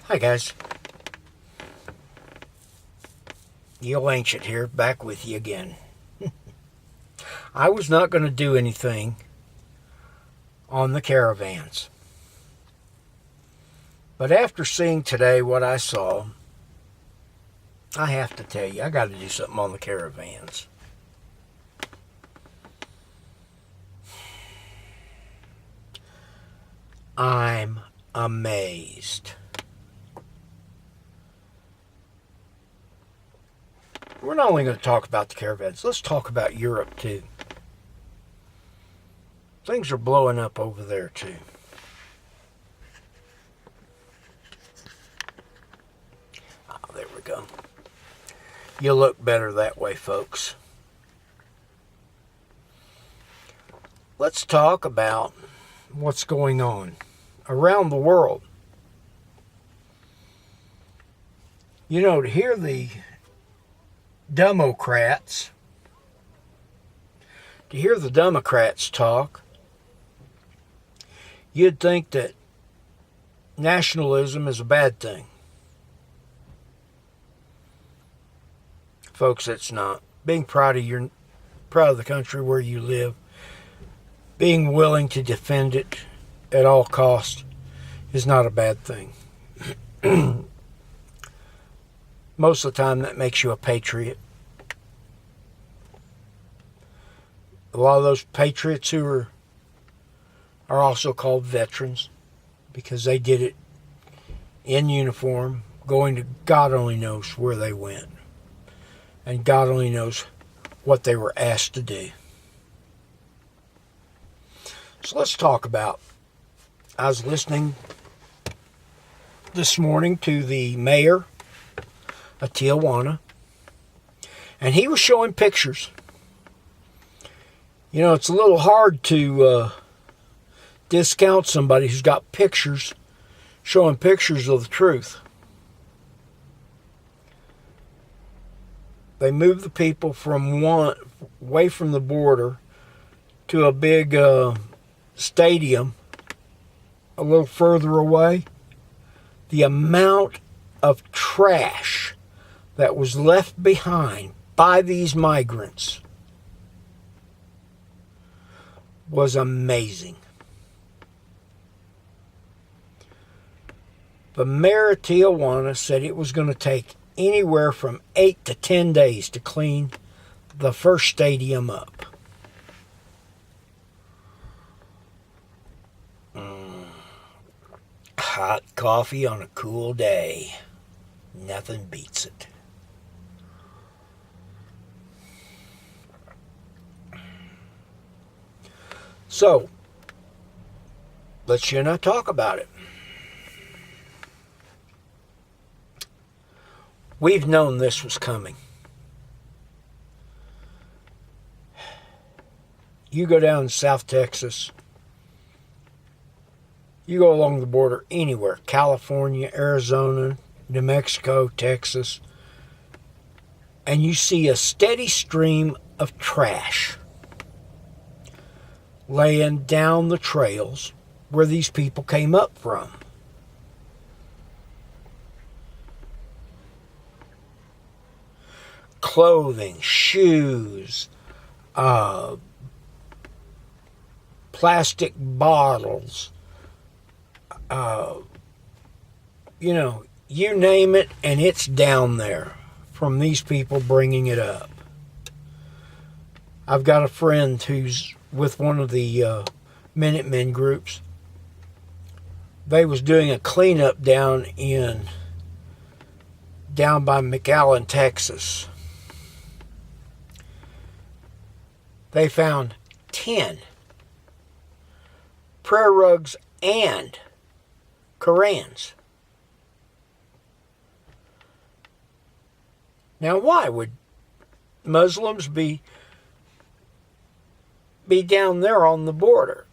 Hi guys, the old ancient here, back with you again. I was not going to do anything on the caravans, but after seeing today what I saw, I have to tell you, I got to do something on the caravans. I'm amazed. We're not only going to talk about the caravans, let's talk about Europe too. Things are blowing up over there too. Oh, there we go. You look better that way, folks. Let's talk about what's going on around the world. You know, to hear the Democrats talk, you'd think that nationalism is a bad thing. Folks, it's not. Being proud of the country where you live, being willing to defend it at all costs is not a bad thing. Most of the time that makes you a patriot. A lot of those patriots who are also called veterans because they did it in uniform, going to God only knows where they went. And God only knows what they were asked to do. So let's talk about, I was listening this morning to the mayor of Tijuana, and he was showing pictures. You know, it's a little hard to discount somebody who's got pictures, showing pictures of the truth. They moved the people from away from the border to a big stadium a little further away. The amount of trash that was left behind by these migrants was amazing. The mayor of Tijuana said it was going to take anywhere from 8 to 10 days to clean the first stadium up. Hot coffee on a cool day. Nothing beats it. So, let's you and I talk about it. We've known this was coming. You go down to South Texas, you go along the border anywhere, California, Arizona, New Mexico, Texas, and you see a steady stream of trash laying down the trails where these people came up from. Clothing, shoes, plastic bottles, you know, you name it, and it's down there from these people bringing it up. I've got a friend who's with one of the Minutemen groups. They was doing a cleanup down by McAllen, Texas. They found 10 prayer rugs and Korans. Now, why would Muslims be down there on the border?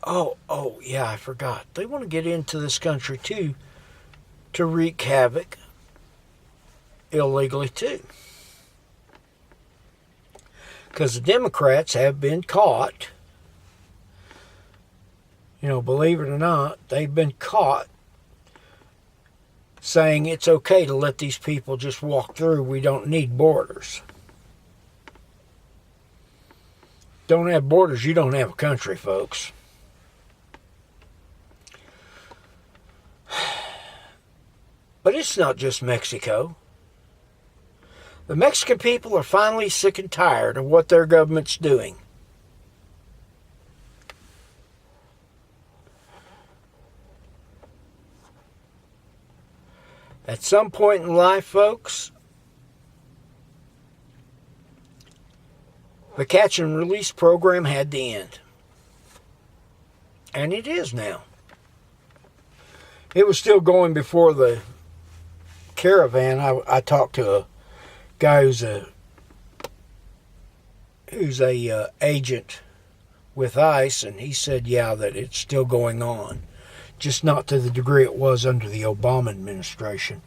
Oh, yeah, I forgot. They want to get into this country, too, to wreak havoc illegally, too. Because the Democrats have been caught, you know, believe it or not, they've been caught saying it's okay to let these people just walk through. We don't need borders. Don't have borders, you don't have a country, folks. But it's not just Mexico. The Mexican people are finally sick and tired of what their government's doing. At some point in life, folks, the catch and release program had to end. And it is now. It was still going before the caravan. I talked to a guy who's a agent with ICE, and he said, yeah, that it's still going on. Just not to the degree it was under the Obama administration.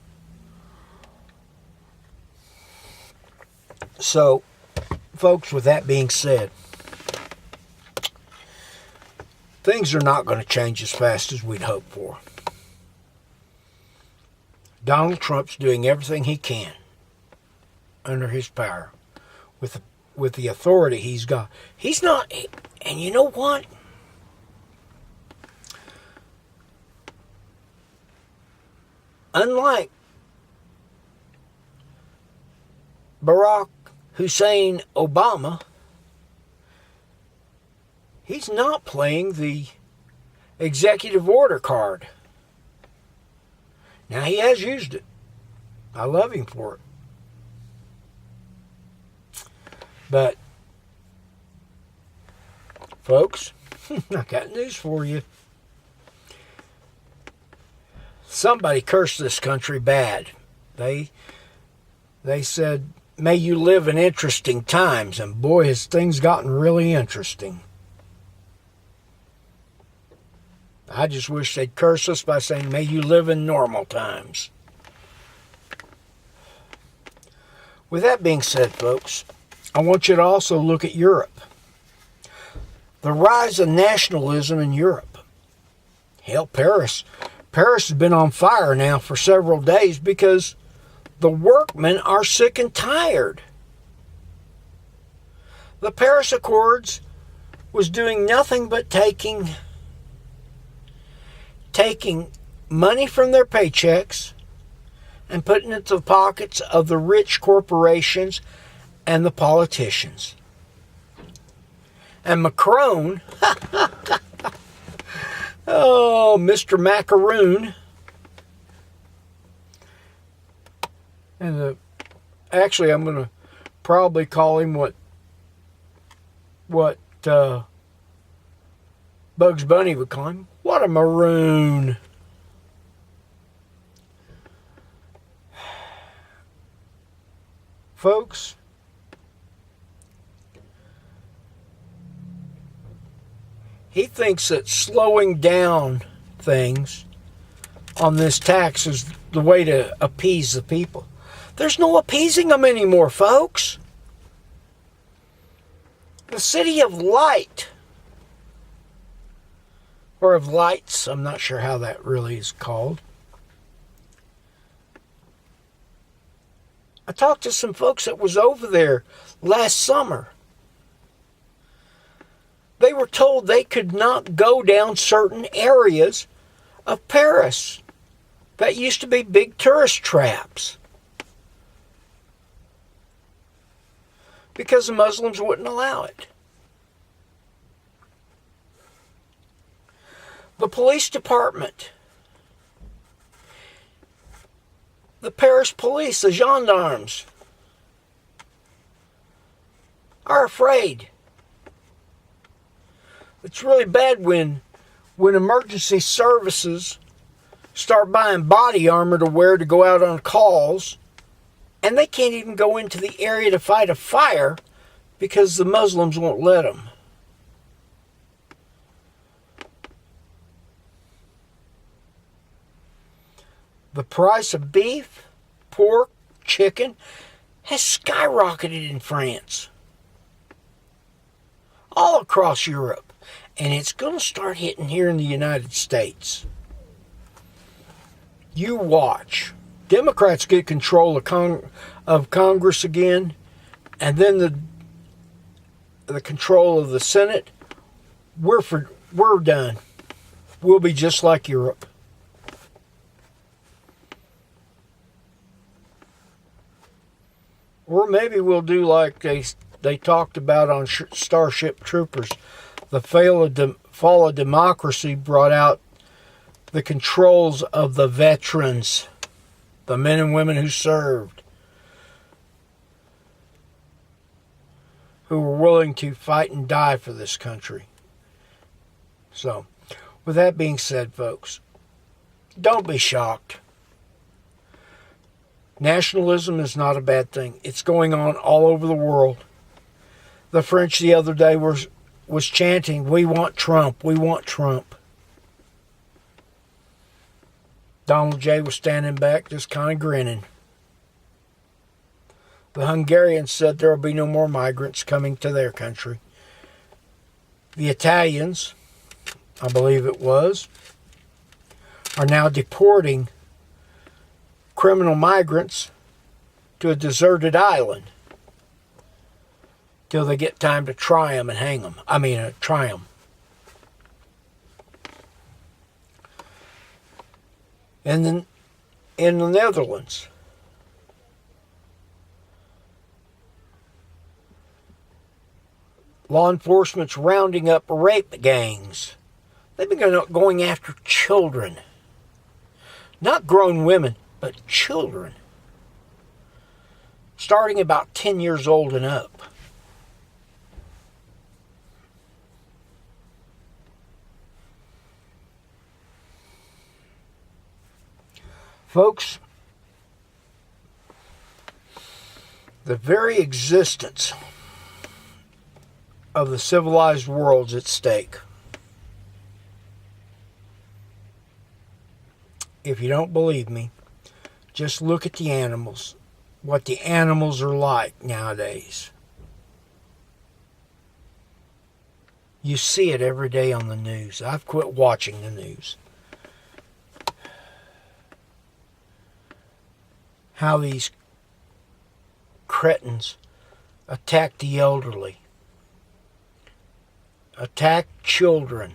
So, folks, with that being said, things are not going to change as fast as we'd hoped for. Donald Trump's doing everything he can under his power with the authority he's got. He's not, and you know what? Unlike Barack Hussein Obama, he's not playing the executive order card. Now, he has used it. I love him for it. But, folks, I got news for you. Somebody cursed this country bad. They said, may you live in interesting times. And boy, has things gotten really interesting. I just wish they'd curse us by saying, may you live in normal times. With that being said, folks, I want you to also look at Europe. The rise of nationalism in Europe. Hell, Paris has been on fire now for several days because the workmen are sick and tired. The Paris Accords was doing nothing but taking money from their paychecks and putting it to the pockets of the rich corporations and the politicians. And Macron, oh, Mr. Macaroon, and actually I'm going to probably call him what Bugs Bunny would call him. What a maroon. Folks, he thinks that slowing down things on this tax is the way to appease the people. There's no appeasing them anymore, folks. The City of Light, or of Lights, I'm not sure how that really is called. I talked to some folks that was over there last summer. They were told they could not go down certain areas of Paris that used to be big tourist traps because the Muslims wouldn't allow it. The police department, the Paris police, the gendarmes, are afraid. It's really bad when emergency services start buying body armor to wear to go out on calls, and they can't even go into the area to fight a fire because the Muslims won't let them. The price of beef, pork, chicken has skyrocketed in France. All across Europe. And it's going to start hitting here in the United States. You watch. Democrats get control of Congress again, and then the control of the Senate. We're done. We'll be just like Europe. Or maybe we'll do like they talked about on Starship Troopers. The fall of democracy brought out the controls of the veterans, the men and women who served, who were willing to fight and die for this country. So, with that being said, folks, don't be shocked. Nationalism is not a bad thing. It's going on all over the world. The French the other day was chanting, "We want Trump, we want Trump." Donald J. was standing back just kind of grinning. The Hungarians said there will be no more migrants coming to their country. The Italians, I believe it was, are now deporting criminal migrants to a deserted island till they get time to try them and hang them. Try them. And then in the Netherlands, law enforcement's rounding up rape gangs. They've been going after children. Not grown women, but children. Starting about 10 years old and up. Folks, the very existence of the civilized world's at stake. If you don't believe me, just look at the animals, what the animals are like nowadays. You see it every day on the news. I've quit watching the news. How these cretins attack the elderly, attack children.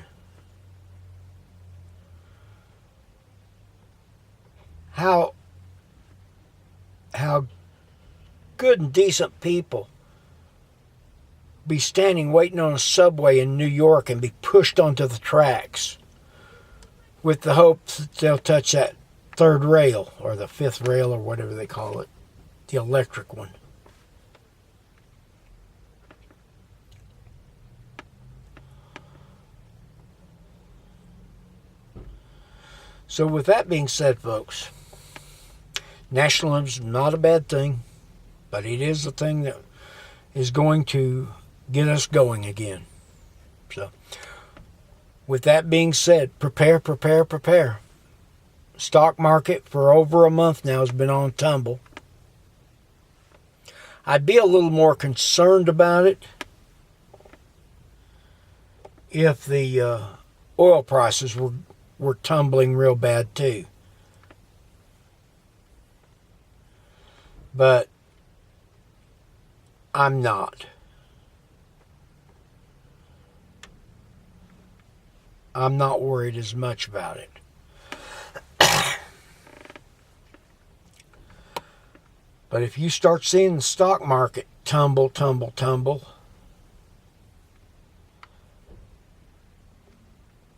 How good and decent people be standing waiting on a subway in New York and be pushed onto the tracks with the hopes that they'll touch that third rail or the fifth rail or whatever they call it, the electric one. So with that being said, folks, nationalism is not a bad thing, but it is the thing that is going to get us going again. So with that being said, prepare. Stock market for over a month now has been on tumble. I'd be a little more concerned about it if the oil prices were tumbling real bad too. But I'm not. I'm not worried as much about it. But if you start seeing the stock market tumble,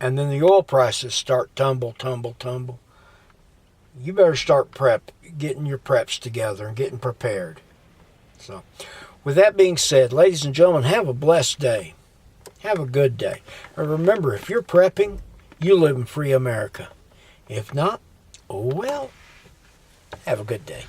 and then the oil prices start tumble, you better start getting your preps together and getting prepared. So, with that being said, ladies and gentlemen, have a blessed day. Have a good day. And remember, if you're prepping, you live in free America. If not, oh well. Have a good day.